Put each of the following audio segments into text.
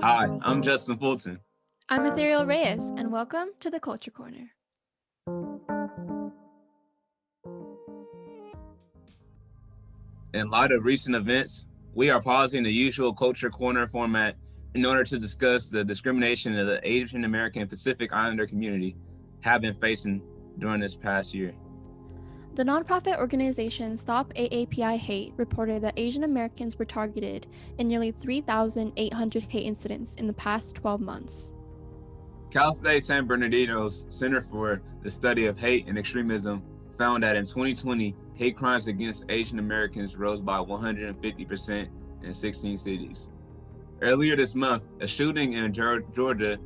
Hi, I'm Justyn Fulton. I'm Ethereal Reyes, and welcome to the Culture Corner. In light of recent events, we are pausing the usual Culture Corner format in order to discuss the discrimination that the Asian American Pacific Islander community have been facing during this past year. The nonprofit organization Stop AAPI Hate reported that Asian Americans were targeted in nearly 3,800 hate incidents in the past 12 months. Cal State San Bernardino's Center for the Study of Hate and Extremism found that in 2020, hate crimes against Asian Americans rose by 150% in 16 cities. Earlier this month, a shooting in Georgia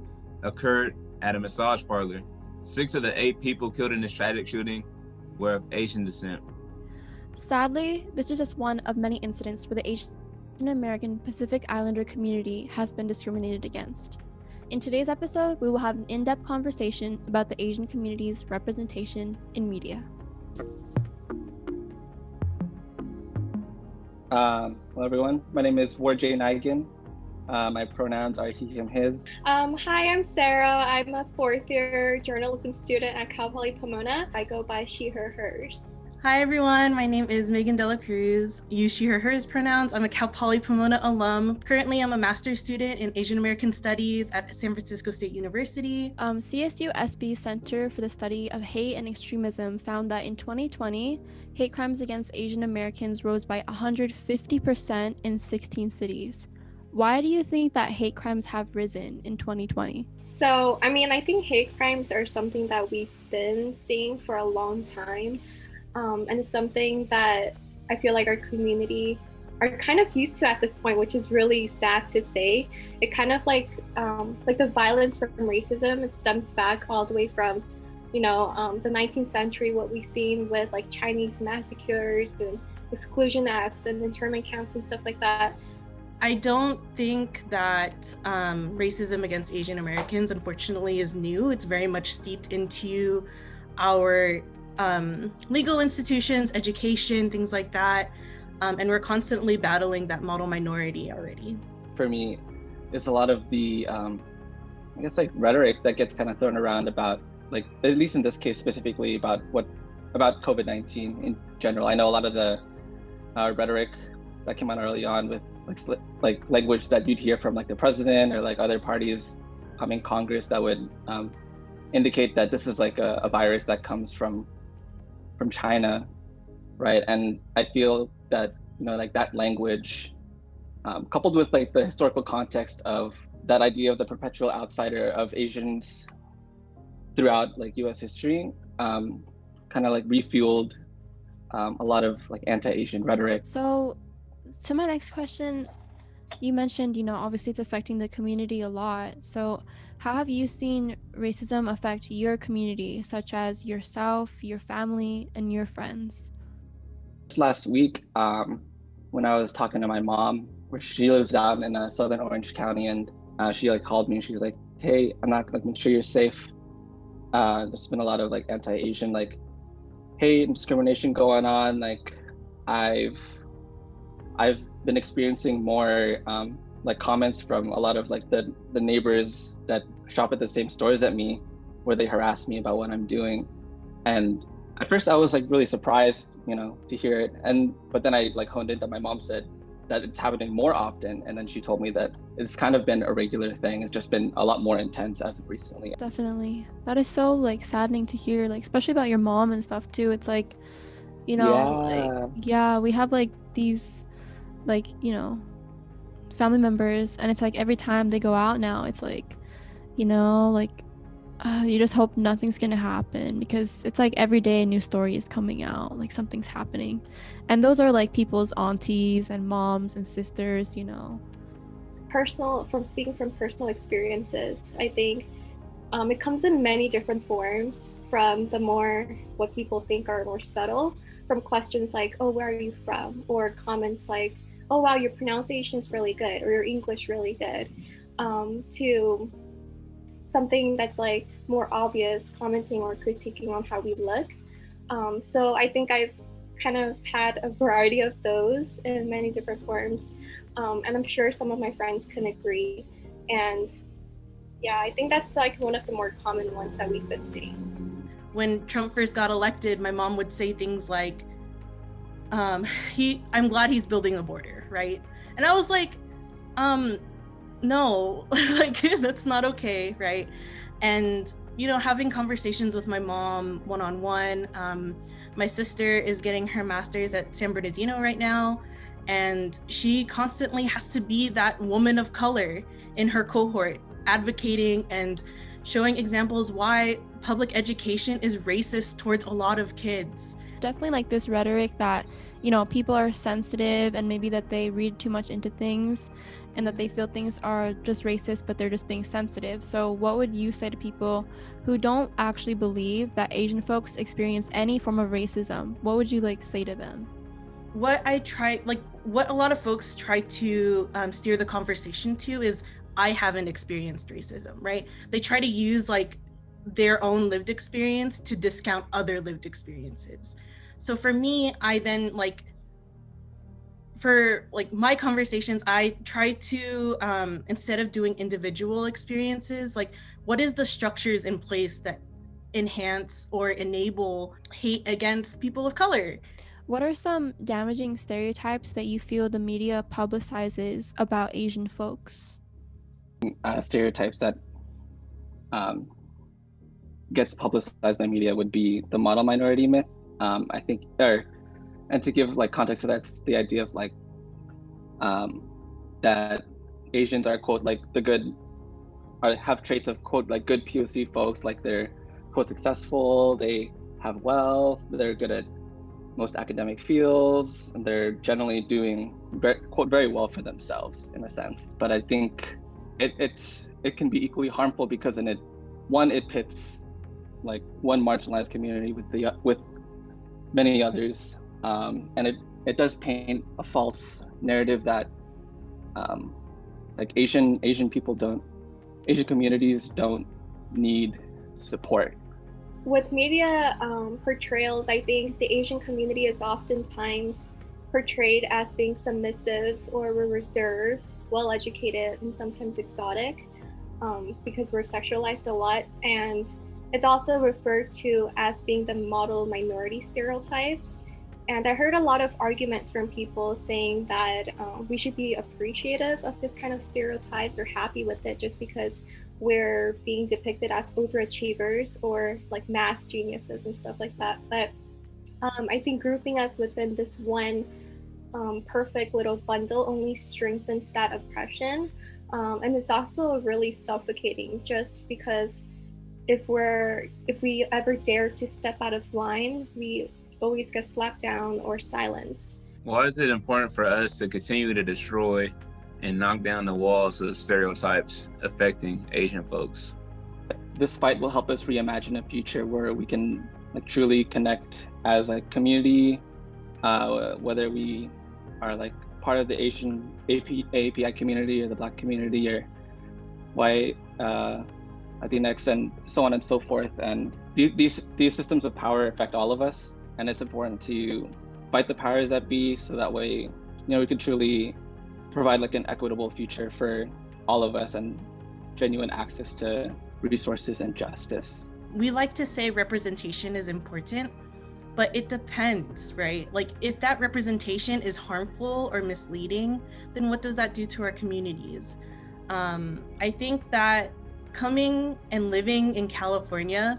occurred at a massage parlor. 6 of the 8 people killed in this tragic shooting were of Asian descent. Sadly, this is just one of many incidents where the Asian American Pacific Islander community has been discriminated against. In today's episode, we will have an in-depth conversation about the Asian community's representation in media. Hello everyone, my name is Warjay Nigan. My pronouns are he, him, his. Hi, I'm Sarah. I'm a 4th year journalism student at Cal Poly Pomona. I go by she, her, hers. Hi everyone, my name is Megan Dela Cruz. Use she, her, hers pronouns. I'm a Cal Poly Pomona alum. Currently, I'm a master's student in Asian American Studies at San Francisco State University. CSU SB Center for the Study of Hate and Extremism found that in 2020, hate crimes against Asian Americans rose by 150% in 16 cities. Why do you think that hate crimes have risen in 2020? So, I think hate crimes are something that we've been seeing for a long time. And it's something that I feel like our community are kind of used to at this point, which is really sad to say. It kind of like the violence from racism, it stems back all the way from, the 19th century, what we've seen with like Chinese massacres and exclusion acts and internment camps and stuff like that. I don't think that racism against Asian Americans, unfortunately, is new. It's very much steeped into our legal institutions, education, things like that. And we're constantly battling that model minority already. For me, it's a lot of the, rhetoric that gets kind of thrown around about, like, at least in this case specifically, about COVID-19 in general. I know a lot of the rhetoric that came out early on with like language that you'd hear from like the president or like other parties in Congress that would indicate that this is like a virus that comes from China, right? And I feel that that language, coupled with like the historical context of that idea of the perpetual outsider of Asians throughout like U.S. history, kind of like refueled a lot of like anti-Asian rhetoric. So my next question, you mentioned, obviously it's affecting the community a lot. So how have you seen racism affect your community, such as yourself, your family, and your friends? Last week, when I was talking to my mom, where she lives down in Southern Orange County, and she like called me and she was like, "Hey, I'm not gonna make sure you're safe. There's been a lot of like anti-Asian like hate and discrimination going on. Like I've been experiencing more like comments from a lot of like the neighbors that shop at the same stores at me, where they harass me about what I'm doing." And at first I was like really surprised, to hear it. But then I like honed in that my mom said that it's happening more often. And then she told me that it's kind of been a regular thing. It's just been a lot more intense as of recently. Definitely. That is so like saddening to hear, like especially about your mom and stuff too. It's like, we have like these like, family members, and it's like every time they go out now, it's like, you just hope nothing's gonna happen, because it's like every day a new story is coming out, like something's happening, and those are like people's aunties and moms and sisters. Speaking from personal experiences, I think it comes in many different forms, from the more what people think are more subtle, from questions like, "Oh, where are you from?" or comments like, "Oh wow, your pronunciation is really good," or "Your English really good," to something that's like more obvious, commenting or critiquing on how we look. So I think I've kind of had a variety of those in many different forms. And I'm sure some of my friends can agree. And yeah, I think that's like one of the more common ones that we've been seeing. When Trump first got elected, my mom would say things like, I'm glad he's building a border, right? And I was like, no, like that's not okay, right? And having conversations with my mom one-on-one. My sister is getting her master's at San Bernardino right now, and she constantly has to be that woman of color in her cohort, advocating and showing examples why public education is racist towards a lot of kids. Definitely like this rhetoric that, people are sensitive and maybe that they read too much into things and that they feel things are just racist, but they're just being sensitive. So what would you say to people who don't actually believe that Asian folks experience any form of racism? What would you say to them? What a lot of folks try to steer the conversation to is, I haven't experienced racism, right? They try to use their own lived experience to discount other lived experiences. So for me, I then for my conversations, I try to instead of doing individual experiences, what is the structures in place that enhance or enable hate against people of color? What are some damaging stereotypes that you feel the media publicizes about Asian folks? Stereotypes that gets publicized by media would be the model minority myth. I think, and to give context to that, it's the idea of that Asians are quote the good, or have traits of quote good POC folks, they're quote successful, they have wealth, they're good at most academic fields, and they're generally doing quote very well for themselves in a sense. But I think it can be equally harmful because it pits one marginalized community with many others, and it does paint a false narrative that Asian communities don't need support. With media portrayals, I think the Asian community is oftentimes portrayed as being submissive or reserved, well-educated, and sometimes exotic, because we're sexualized a lot. And it's also referred to as being the model minority stereotypes. And I heard a lot of arguments from people saying that we should be appreciative of this kind of stereotypes or happy with it just because we're being depicted as overachievers or math geniuses and stuff like that. But I think grouping us within this one perfect little bundle only strengthens that oppression. And it's also really suffocating just because if we ever dare to step out of line, we always get slapped down or silenced. Why is it important for us to continue to destroy and knock down the walls of stereotypes affecting Asian folks? This fight will help us reimagine a future where we can truly connect as a community, whether we are part of the Asian AAPI community or the Black community or white, Latinx, and so on and so forth. And these systems of power affect all of us, and it's important to fight the powers that be so that way we can truly provide an equitable future for all of us and genuine access to resources and justice. We like to say representation is important, but it depends, right? If that representation is harmful or misleading, then what does that do to our communities? I think that coming and living in California,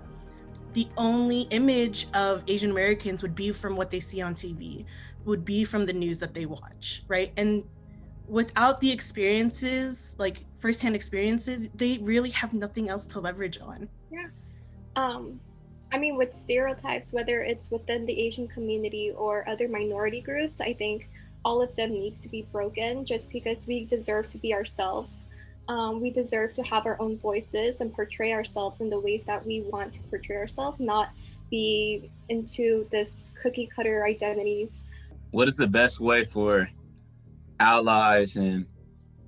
the only image of Asian Americans would be from what they see on TV, would be from the news that they watch, right? And without the experiences, firsthand experiences, they really have nothing else to leverage on. Yeah. I mean, with stereotypes, whether it's within the Asian community or other minority groups, I think all of them needs to be broken just because we deserve to be ourselves. We deserve to have our own voices and portray ourselves in the ways that we want to portray ourselves, not be into this cookie cutter identities. What is the best way for allies and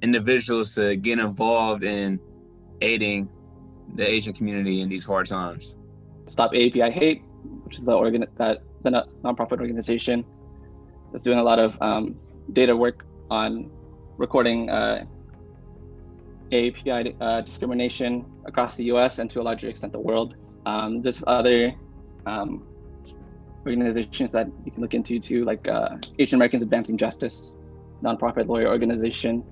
individuals to get involved in aiding the Asian community in these hard times? Stop AAPI Hate, which is the nonprofit organization that's doing a lot of data work on recording AAPI discrimination across the US and to a larger extent the world. There's other organizations that you can look into too, like Asian Americans Advancing Justice, nonprofit lawyer organization.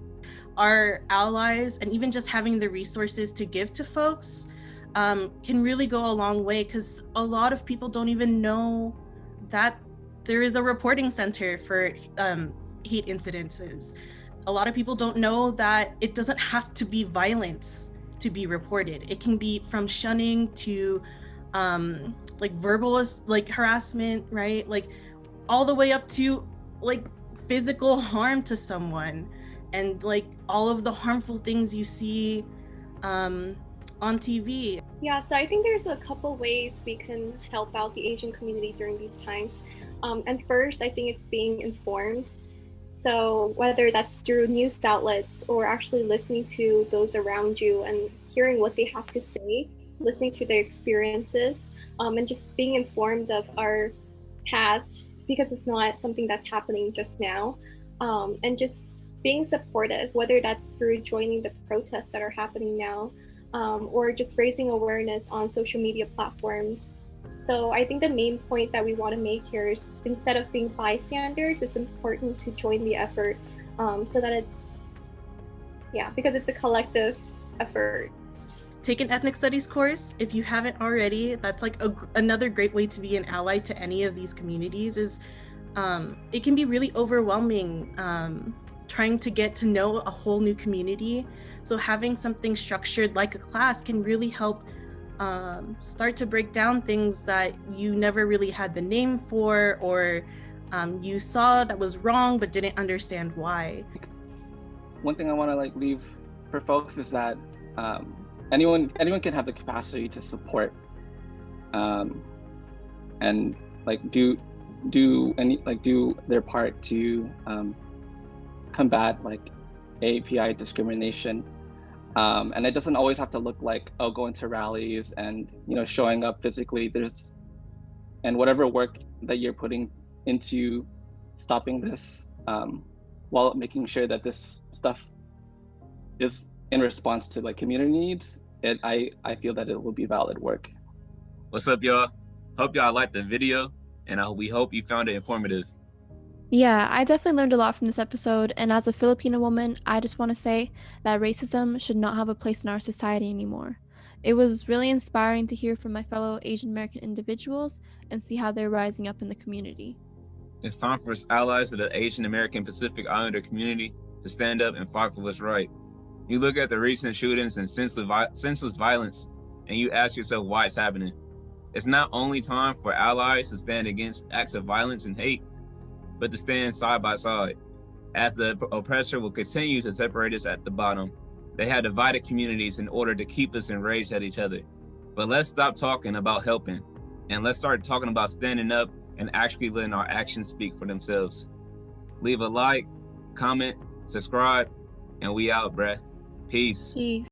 Our allies and even just having the resources to give to folks can really go a long way, because a lot of people don't even know that there is a reporting center for hate incidences. A lot of people don't know that it doesn't have to be violence to be reported. It can be from shunning to like verbal like harassment, right? Like all the way up to like physical harm to someone, and like all of the harmful things you see on TV. Yeah, so I think there's a couple ways we can help out the Asian community during these times. And first, I think it's being informed. So whether that's through news outlets or actually listening to those around you and hearing what they have to say, listening to their experiences, and just being informed of our past, because it's not something that's happening just now, and just being supportive, whether that's through joining the protests that are happening now, or just raising awareness on social media platforms. So I think the main point that we want to make here is, instead of being bystanders, it's important to join the effort, so that because it's a collective effort. Take an ethnic studies course if you haven't already. That's like another great way to be an ally to any of these communities. Is it can be really overwhelming trying to get to know a whole new community. So having something structured like a class can really help start to break down things that you never really had the name for, or you saw that was wrong but didn't understand why. One thing I want to like leave for folks is that anyone can have the capacity to support and like do their part to combat like AAPI discrimination. And it doesn't always have to look like, oh, going to rallies and showing up physically. And whatever work that you're putting into stopping this, while making sure that this stuff is in response to like community needs, I feel that it will be valid work. What's up, y'all? Hope y'all liked the video, and we hope you found it informative. Yeah, I definitely learned a lot from this episode, and as a Filipino woman, I just want to say that racism should not have a place in our society anymore. It was really inspiring to hear from my fellow Asian American individuals and see how they're rising up in the community. It's time for us allies of the Asian American Pacific Islander community to stand up and fight for what's right. You look at the recent shootings and senseless violence, and you ask yourself why it's happening. It's not only time for allies to stand against acts of violence and hate, but to stand side by side, as the oppressor will continue to separate us at the bottom. They have divided communities in order to keep us enraged at each other. But let's stop talking about helping, and let's start talking about standing up and actually letting our actions speak for themselves. Leave a like, comment, subscribe, and we out, bruh. Peace. Peace.